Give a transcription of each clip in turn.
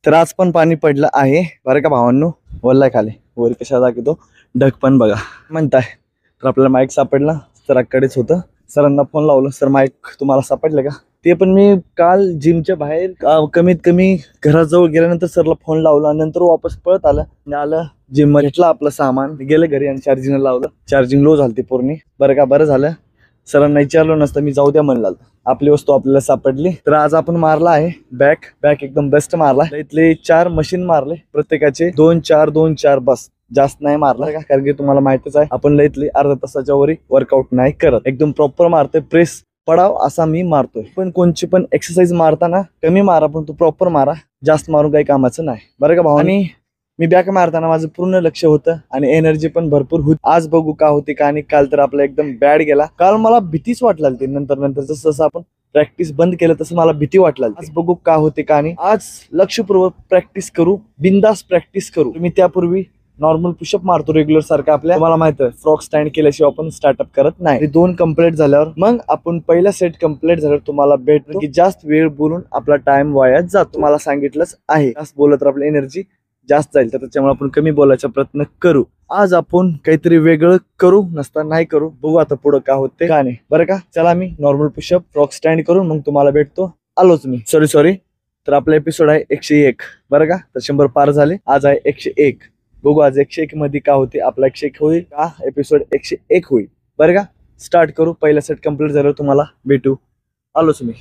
तर आज पण पाणी पडलं आहे बरं का भावांनो. वल्लाय खाली वर कशा दाखवतो ढग पण बघा म्हणताय. तर आपल्याला माईक सापडला सराकडेच होतं. सरांना फोन लावलं, सर माईक तुम्हाला सापडलं का? ते पण मी काल जिमच्या बाहेर कमीत कमी घराजवळ गेल्यानंतर सरला फोन लावला, नंतर वापस पळत आलं जिम मध्ये, घेतला आपलं सामान, गेलं घरी आणि चार्जिंग लावलं. चार्जिंग लो झाली पूर्ण बरं का. बरं झालं सरांना विचारलं नसतं मी, जाऊ द्या म्हणलं. आपली वस्तू आपल्याला सापडली. तर आज आपण मारला आहे बॅक एकदम बेस्ट मारला. इथले 4 मशीन मारले, प्रत्येकाचे 2-4 बस, जास्त नाही मारला का, कारण की तुम्हाला माहितच आहे आपण इथले अर्धा तासाच्या वरी वर्कआउट नाही करत. एकदम प्रॉपर मारतोय, प्रेस पडाव असा मी मारतोय. पण कोणची पण एक्सरसाइज मारताना कमी मारा, पण तू प्रॉपर मारा, जास्त मारून काही कामाचं नाही बरं का भाऊ. आणि मी बॅक मारताना माझं पूर्ण लक्ष होतं आणि एनर्जी पण भरपूर होती. आज बघू का होते का. आणि काल तर आपला एकदम बॅड गेला. काल मला भीतीच वाटला ती, नंतर जसं जसं आपण प्रॅक्टिस बंद केलं तसं मला भीती वाटला. आज बघू का होते का. आणि आज लक्षपूर्वक प्रॅक्टिस करू, बिंदास प्रॅक्टिस करू. मी त्यापूर्वी नॉर्मल पुशअप मारतो रेग्युलर सारखं. आपल्या मला माहित आहे फ्रॉक स्टँड केल्याशिवाय आपण स्टार्टअप करत नाही. 2 कंप्लीट झाल्यावर मग आपण पहिला सेट कंप्लीट झाल्यावर तुम्हाला भेटतो की जास्त वेळ बोलून आपला टाइम वाया जातो. तुम्हाला सांगितलंच आहे, जास्त बोलत तर आपली एनर्जी जास्त जाईल, तर त्याच्यामुळे आपण कमी बोलायचा प्रयत्न करू. आज आपण काहीतरी वेगळं करू, नसता नाही करू. बघू आता पुढं का होते का नाही बरं का. चला मी नॉर्मल पुशअप फ्रॉक स्टँड करून मग तुम्हाला भेटतो. आलोच मी. सॉरी. तर आपला एपिसोड आहे 101 बरं का. तर 100 पार झाले, आज आहे 101. बघू आज 101 मध्ये का होते. आपला 101 होईल का, एपिसोड 101 होईल बरं का. स्टार्ट करू. पहिला सेट कंप्लीट झाल्यावर तुम्हाला भेटू. आलोच मी.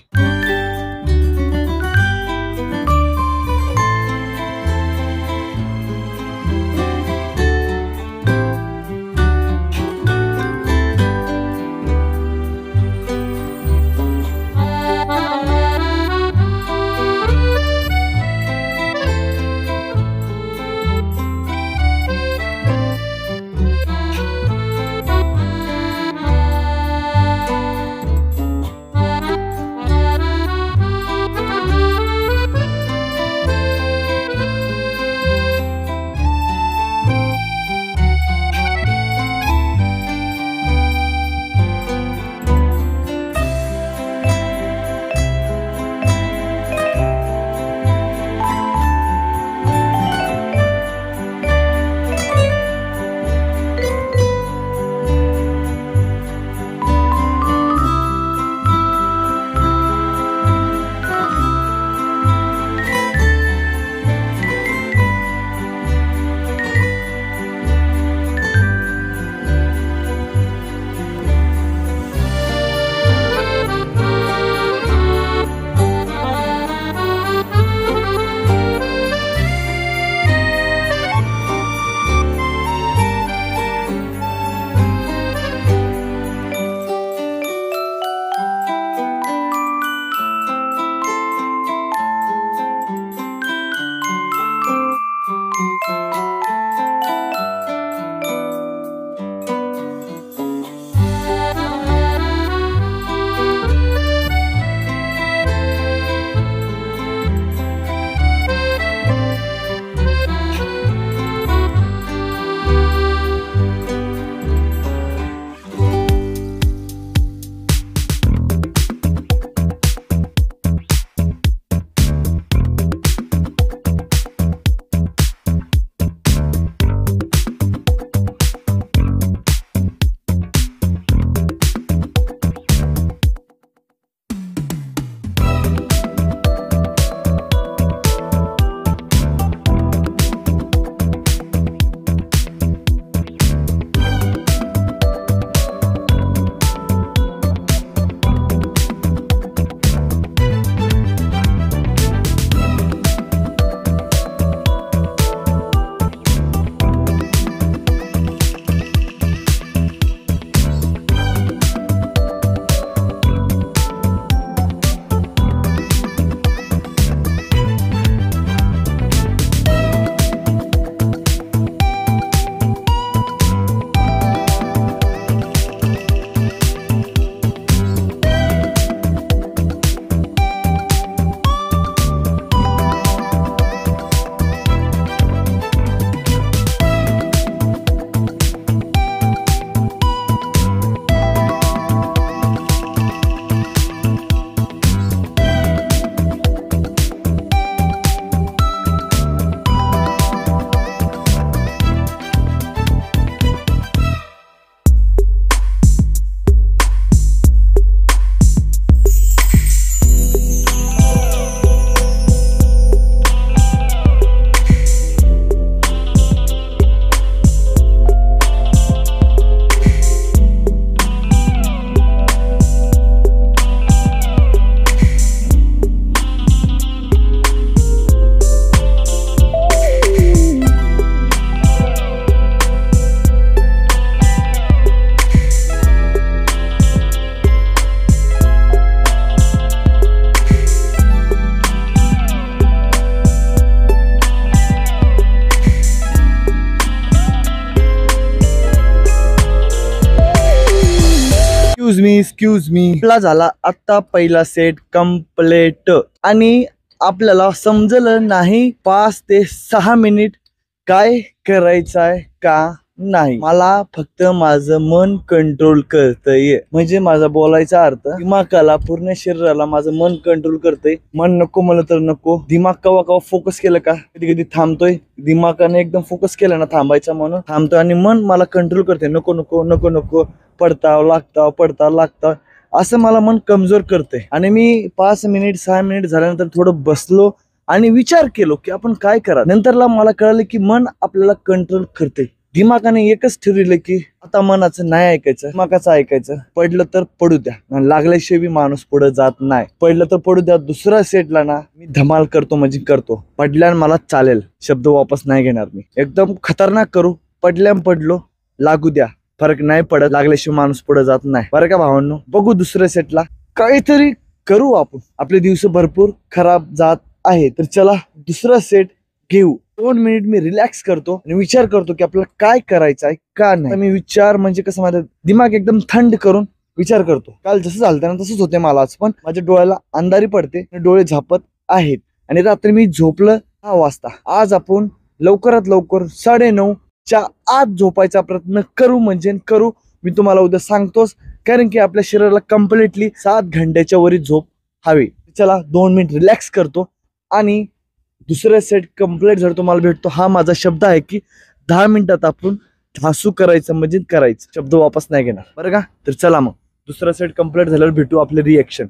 एक्सक्यूज मी आपला झाला आता पहिला सेट कंप्लीट आणि आपल्याला समजलं नाही 5 ते 6 मिनिट काय करायचं आहे का नाही. मला फक्त माझं मन कंट्रोल करतंय, म्हणजे माझा बोलायचा अर्थ दिमागाला पूर्ण शरीराला माझं मन कंट्रोल करतंय. मन नको म्हणलं तर नको. दिमाग कवा कवा फोकस केलं का कधी कधी थांबतोय. दिमागाने एकदम फोकस केलं ना थांबायचा म्हणून थांबतोय आणि मन मला कंट्रोल करते. नको नको नको नको पडताव लागताव असं मला मन कमजोर करते. आणि मी 5 मिनिट 6 मिनिट झाल्यानंतर थोडं बसलो आणि विचार केलो की आपण काय करा. नंतरला मला कळलं की मन आपल्याला कंट्रोल करते. दिमागाने एकच ठरविलं की आता मनाचं नाही ऐकायचं, दिमागाचं ऐकायचं. पडलं तर पडू द्या, लागल्याशिवाय माणूस पुढे जात नाही. पडलं तर पडू द्या. दुसऱ्या सेटला ना मी धमाल करतो म्हणजे करतो. पडल्यान मला चालेल, शब्द वापस नाही घेणार मी. एकदम खतरनाक करू. पडल्यान पडलो, लागू द्या, फरक नाही पडत. लागल्याशिवाय माणूस पुढे जात नाही. बरं का भावांनो, बघू दुसऱ्या सेटला काहीतरी करू आपण. आपले दिवस भरपूर खराब जात आहे तर चला दुसरा सेट घेऊ. 2 मिनिट मी रिलॅक्स करतो आणि विचार करतो की आपल्याला काय करायचं आहे का नाही. मी विचार म्हणजे कसं माझं दिमाग एकदम थंड करून विचार करतो. काल जसं झालं ना तसंच होते मला आज पण. माझ्या डोळ्याला अंधारी पडते, डोळे झापत आहेत आणि रात्री मी झोपलं 6 वाजता. आज आपण लवकरात लवकर 9:30च्या आत झोपायचा प्रयत्न करू म्हणजे करू. मी तुम्हाला उद्या सांगतोच, कारण की आपल्या शरीराला कम्प्लिटली 7 घंट्याच्या वरी झोप हवी. चला 2 मिनिट रिलॅक्स करतो आणि दुसरा सेट कंप्लीट जर तुम्हाला भेटतो. हा माझा शब्द आहे की 10 मिनिटात आपण हसू करायचं म्हणजे करायचं. शब्द वापस नाही घेणार, बरं का. तर चला मग दुसरा सेट कंप्लीट झाल्यावर भेटू आपले रिएक्शन.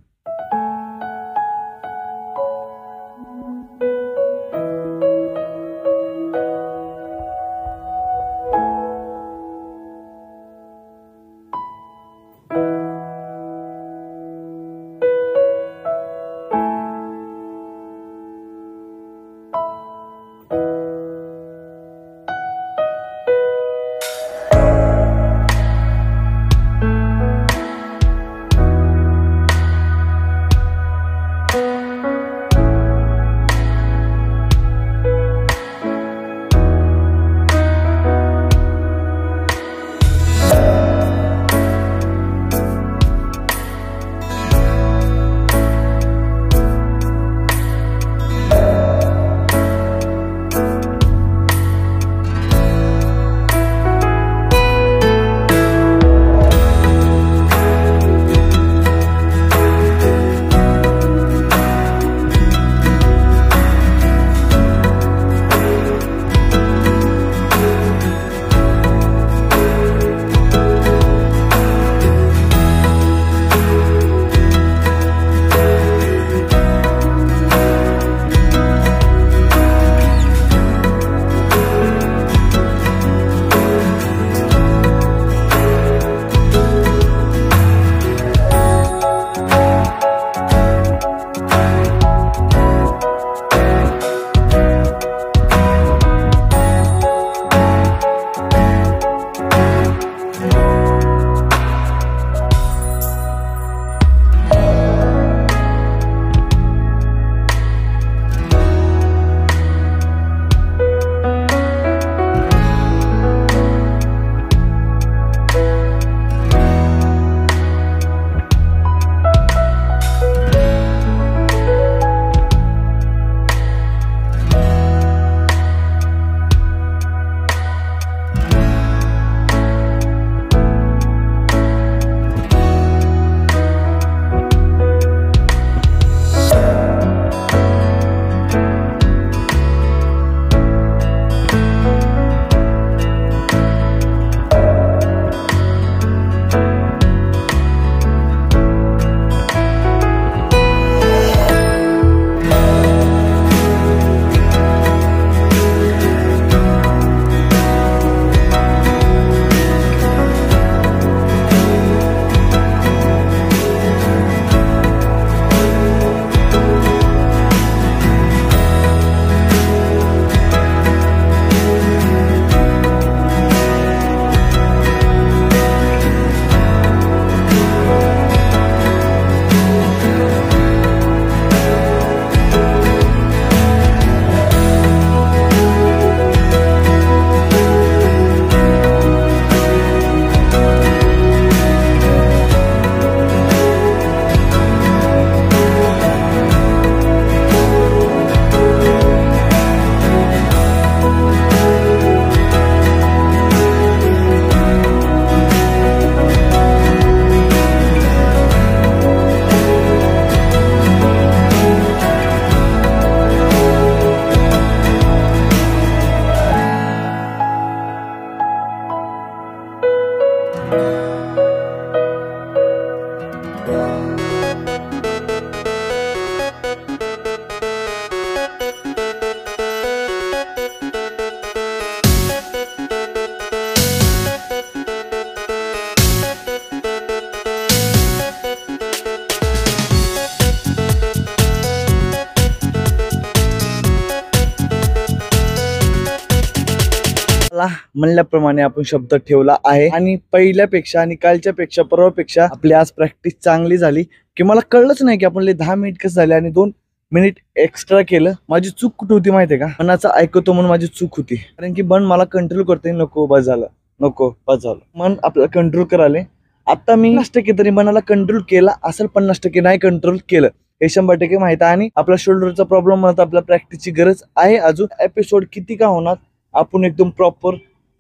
मला म्हणल्याप्रमाणे आपण शब्द ठेवला आहे आणि पहिल्यापेक्षा आणि कालच्या पेक्षा परवापेक्षा आपली आज प्रॅक्टिस चांगली झाली की मला कळलंच नाही की आपण 10 मिनिट कसं झाले आणि 2 मिनिट एक्स्ट्रा केलं. माझी चूक कुठे होती माहितीये का? मनाचं ऐकतो म्हणून माझी चूक होती, कारण की मन मला कंट्रोल करते. नको बस झालं, नको बस झालं, मन आपल्याला कंट्रोल करायला. आता मी 50% तरी मनाला कंट्रोल केला असेल, 50% नाही कंट्रोल केलं हे 100% माहित आहे. आणि आपला शोल्डरचा प्रॉब्लेम म्हणत आपल्या प्रॅक्टिसची गरज आहे. अजून एपिसोड किती का होणार, आपण एकदम प्रॉपर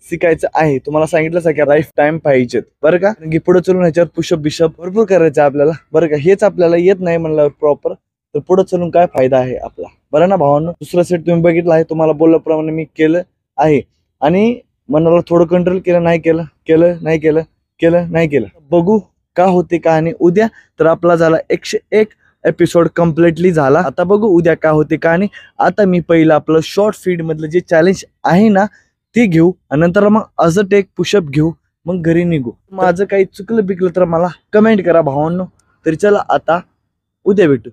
शिकायचं आहे. तुम्हाला सांगितलंच आहे की लाईफ टाइम पाहिजेत बरं का, कारण की पुढे चलून ह्याच्यावर पुशअप बिशप भरपूर करायचं आपल्याला बरं का. हेच आपल्याला येत नाही म्हणल्यावर प्रॉपर, तर पुढे चलून काय फायदा आहे आपला, बरं ना भावांनो. दुसरा सेट तुम्ही बघितला आहे, तुम्हाला बोलल्याप्रमाणे मी केलं आहे आणि मनाला थोडं कंट्रोल केलं, नाही केलं, केलं नाही केलं, केलं नाही केलं. बघू का होते का. आणि उद्या तर आपला झाला 101 एपिसोड कम्प्लिटली झाला. आता बघू उद्या का होते का. आणि आता मी पहिलं आपलं शॉर्ट फीड मधलं जे चॅलेंज आहे ना ते घेऊ आणि नंतर मग अजून एक पुशअप घेऊ, मग घरी निघू. माझं काही चुकलं बिकलं तर मला कमेंट करा भावांनो. तरी चला आता उद्या भेटू.